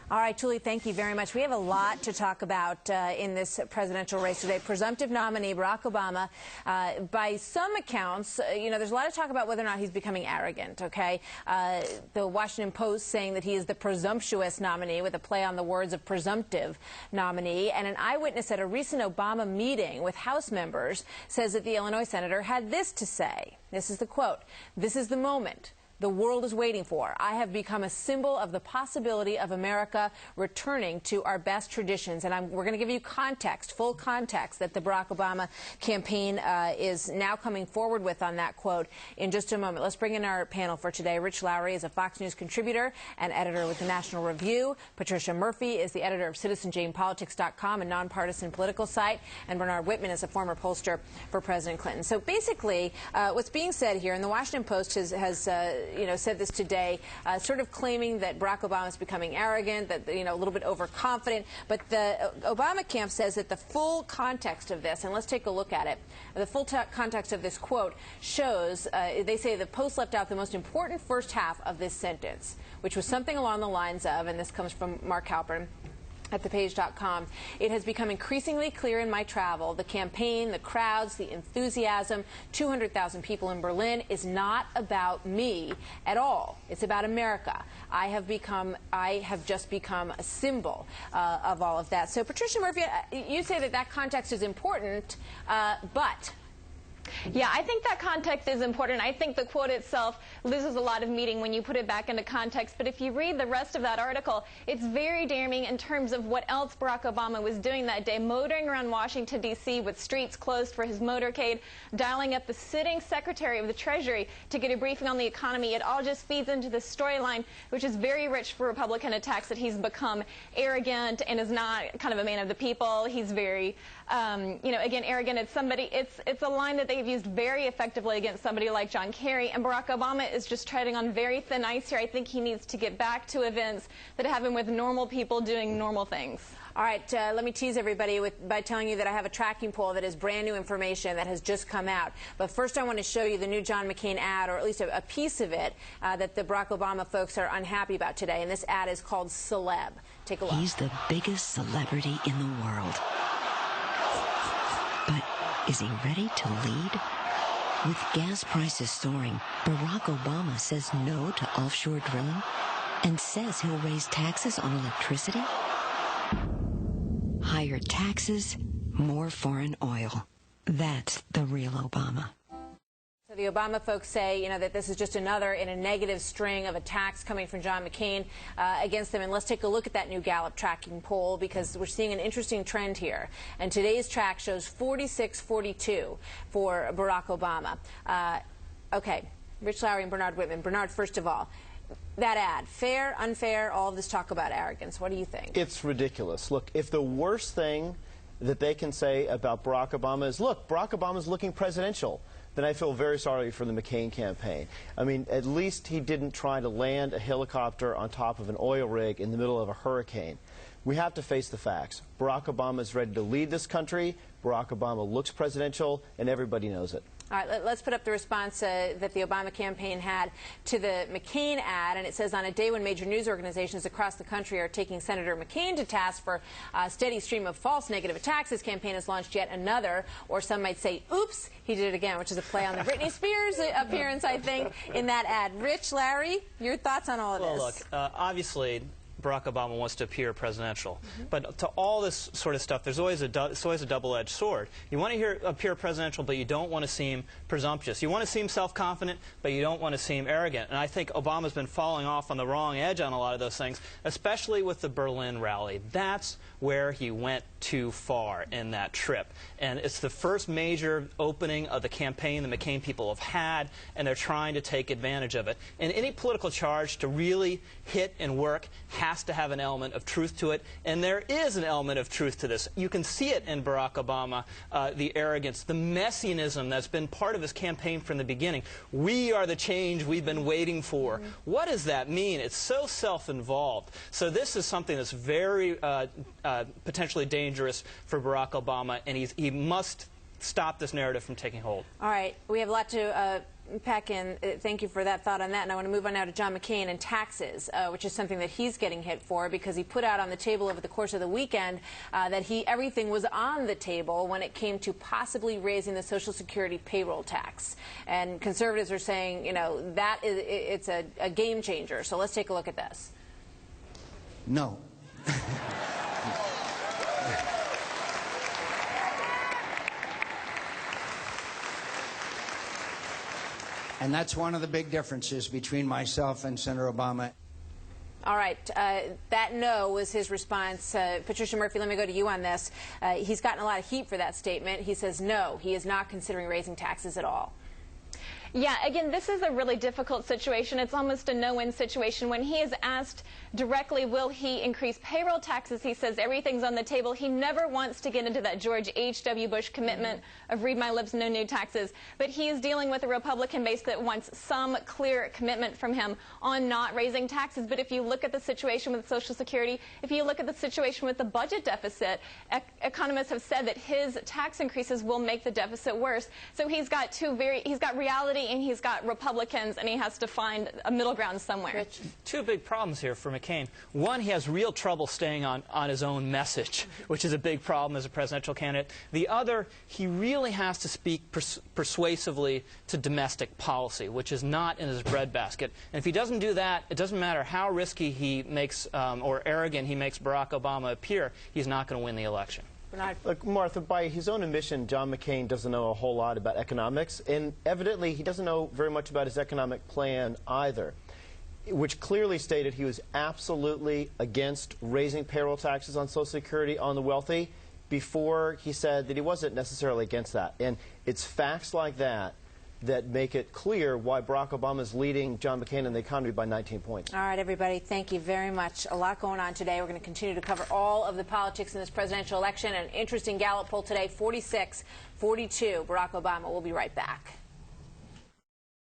All right, Julie, thank you very much. We have a lot to talk about in this presidential race today. Presumptive nominee Barack Obama, by some accounts, there's a lot of talk about whether or not he's becoming arrogant, okay? The Washington Post saying that he is the presumptuous nominee with a play on the words of presumptive nominee. And an eyewitness at a recent Obama meeting with House members says that the Illinois senator had this to say. This is the quote. "This is the moment the world is waiting for. I have become a symbol of the possibility of America returning to our best traditions." And we're going to give you context, full context, that the Barack Obama campaign is now coming forward with on that quote in just a moment. Let's bring in our panel for today. Rich Lowry is a Fox News contributor and editor with the National Review. Patricia Murphy is the editor of CitizenJanePolitics.com, a nonpartisan political site. And Bernard Whitman is a former pollster for President Clinton. So basically, what's being said here, and the Washington Post has said this today, sort of claiming that Barack Obama is becoming arrogant, that, a little bit overconfident. But the Obama camp says that the full context of this, and let's take a look at it, the full context of this quote shows, they say the Post left out the most important first half of this sentence, which was something along the lines of, and this comes from Mark Halpern at thepage.com, "It has become increasingly clear in my travel, the campaign, the crowds, the enthusiasm, 200,000 people in Berlin is not about me at all. It's about America. I have just become a symbol of all of that." So, Patricia Murphy, you say that context is important, but... Yeah, I think that context is important. I think the quote itself loses a lot of meaning when you put it back into context. But if you read the rest of that article, it's very damning in terms of what else Barack Obama was doing that day, motoring around Washington, D.C. with streets closed for his motorcade, dialing up the sitting Secretary of the Treasury to get a briefing on the economy. It all just feeds into this storyline, which is very rich for Republican attacks, that he's become arrogant and is not kind of a man of the people. He's very, again, arrogant. It's a line that they've used very effectively against somebody like John Kerry, and Barack Obama is just treading on very thin ice here. I think he needs to get back to events that have him with normal people doing normal things. All right, let me tease everybody by telling you that I have a tracking poll that is brand new information that has just come out. But first I want to show you the new John McCain ad, or at least a piece of it, that the Barack Obama folks are unhappy about today. And this ad is called Celeb. Take a look. He's the biggest celebrity in the world. But is he ready to lead? With gas prices soaring, Barack Obama says no to offshore drilling and says he'll raise taxes on electricity. Higher taxes, more foreign oil. That's the real Obama. So the Obama folks say, that this is just another in a negative string of attacks coming from John McCain against them. And let's take a look at that new Gallup tracking poll, because we're seeing an interesting trend here. And today's track shows 46-42 for Barack Obama. Okay, Rich Lowry and Bernard Whitman. Bernard, first of all, that ad, fair, unfair, all of this talk about arrogance, what do you think? It's ridiculous. Look, if the worst thing that they can say about Barack Obama is, look, Barack Obama's looking presidential, then I feel very sorry for the McCain campaign. I mean, at least he didn't try to land a helicopter on top of an oil rig in the middle of a hurricane. We have to face the facts. Barack Obama is ready to lead this country. Barack Obama looks presidential, and everybody knows it. All right, let's put up the response that the Obama campaign had to the McCain ad, and it says, on a day when major news organizations across the country are taking Senator McCain to task for a steady stream of false negative attacks, his campaign has launched yet another, or some might say, oops, he did it again, which is a play on the Britney Spears appearance, I think, in that ad. Rich, Larry, your thoughts on all of this? Well, look, obviously, Barack Obama wants to appear presidential. But to all this sort of stuff, it's always a double-edged sword. You want to appear presidential, but you don't want to seem presumptuous. You want to seem self-confident, but you don't want to seem arrogant. And I think Obama's been falling off on the wrong edge on a lot of those things, especially with the Berlin rally. That's where he went too far in that trip. And it's the first major opening of the campaign the McCain people have had, and they're trying to take advantage of it. And any political charge to really hit and work has to have an element of truth to it, and there is an element of truth to this. You can see it in Barack Obama, the arrogance, the messianism that's been part of his campaign from the beginning. We are the change we've been waiting for. What does that mean? It's so self-involved. So this is something that's very potentially dangerous for Barack Obama, and he must stop this narrative from taking hold. All right. We have a lot to pack in. Thank you for that thought on that. And I want to move on now to John McCain and taxes, which is something that he's getting hit for because he put out on the table over the course of the weekend that everything was on the table when it came to possibly raising the Social Security payroll tax. And conservatives are saying, you know, that it's a game changer. So let's take a look at this. No. And that's one of the big differences between myself and Senator Obama. All right. That no was his response. Patricia Murphy, let me go to you on this. He's gotten a lot of heat for that statement. He says no, he is not considering raising taxes at all. Yeah, again, this is a really difficult situation. It's almost a no-win situation. When he is asked directly, will he increase payroll taxes, he says everything's on the table. He never wants to get into that George H.W. Bush commitment of read my lips, no new taxes. But he is dealing with a Republican base that wants some clear commitment from him on not raising taxes. But if you look at the situation with Social Security, if you look at the situation with the budget deficit, economists have said that his tax increases will make the deficit worse. So he's got he's got reality and he's got Republicans, and he has to find a middle ground somewhere. Two big problems here for McCain. One, he has real trouble staying on his own message, which is a big problem as a presidential candidate. The other, he really has to speak persuasively to domestic policy, which is not in his breadbasket. And if he doesn't do that, it doesn't matter how risky he makes or arrogant he makes Barack Obama appear, he's not going to win the election. Look, Martha, by his own admission, John McCain doesn't know a whole lot about economics, and evidently he doesn't know very much about his economic plan either, which clearly stated he was absolutely against raising payroll taxes on Social Security on the wealthy before he said that he wasn't necessarily against that. And it's facts like that that make it clear why Barack Obama is leading John McCain in the economy by 19 points. All right, everybody, thank you very much. A lot going on today. We're going to continue to cover all of the politics in this presidential election. An interesting Gallup poll today, 46-42, Barack Obama. We'll be right back.